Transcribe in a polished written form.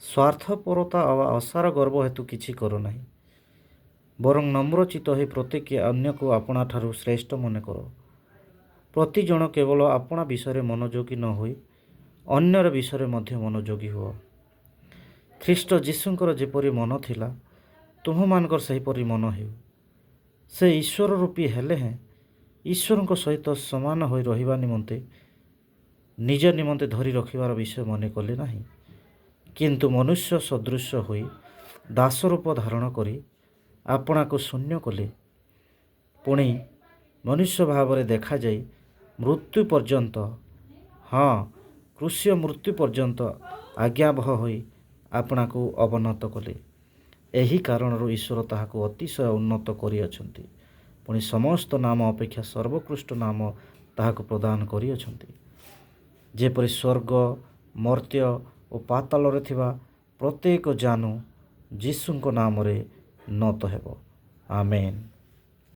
ସ୍ୱାର୍ଥପରତା ବା ଅସାର ଗର୍ବ ହେତୁ କିଛି କର ନାହିଁ, ବରଂ ନମ୍ରଚିତ ହୋଇ ପ୍ରତ୍ୟେକ ଅନ୍ୟକୁ ଆପଣାଠାରୁ ଶ୍ରେଷ୍ଠ ମନେ କର। ପ୍ରତି ଜଣ କେବଳ ଆପଣା ବିଷୟରେ ମନୋଯୋଗୀ ନ ହୋଇ ଅନ୍ୟର ବିଷୟରେ ମଧ୍ୟ ମନୋଯୋଗୀ ହୁଅ। ଖ୍ରୀଷ୍ଟ ଯୀଶୁଙ୍କର ଯେପରି ମନ ଥିଲା ତୁମମାନଙ୍କର ସେହିପରି ମନ ହେଉ। ସେ ଈଶ୍ୱର ରୂପୀ ହେଲେ ହେଁ ଈଶ୍ୱରଙ୍କ ସହିତ ସମାନ ହୋଇ ରହିବା ନିମନ୍ତେ ନିଜ ନିମନ୍ତେ ଧରି ରଖିବାର ବିଷୟ ମନେ କଲେ ନାହିଁ, କିନ୍ତୁ ମନୁଷ୍ୟ ସଦୃଶ ହୋଇ ଦାସ ରୂପ ଧାରଣ କରି ଆପଣାକୁ ଶୂନ୍ୟ କଲେ। ପୁଣି ମନୁଷ୍ୟ ଭାବରେ ଦେଖାଯାଇ ମୃତ୍ୟୁ ପର୍ଯ୍ୟନ୍ତ, କ୍ରୁଶୀୟ ମୃତ୍ୟୁ ପର୍ଯ୍ୟନ୍ତ ଆଜ୍ଞାବହ ହୋଇ ଆପଣାକୁ ଅବନତ କଲେ। ଏହି କାରଣରୁ ଈଶ୍ୱର ତାହାକୁ ଅତିଶୟ ଉନ୍ନତ କରିଅଛନ୍ତି, ପୁଣି ସମସ୍ତ ନାମ ଅପେକ୍ଷା ସର୍ବୋତ୍କୃଷ୍ଟ ନାମ ତାହାକୁ ପ୍ରଦାନ କରିଅଛନ୍ତି, ଯେପରି ସ୍ୱର୍ଗ, ମର୍ତ୍ତ୍ୟ ଓ ପାତାଳରେ ଥିବା ପ୍ରତ୍ୟେକ ଜାନୁ ଯୀଶୁଙ୍କ ନାମରେ ନତ ହେବ। ଆମେନ୍।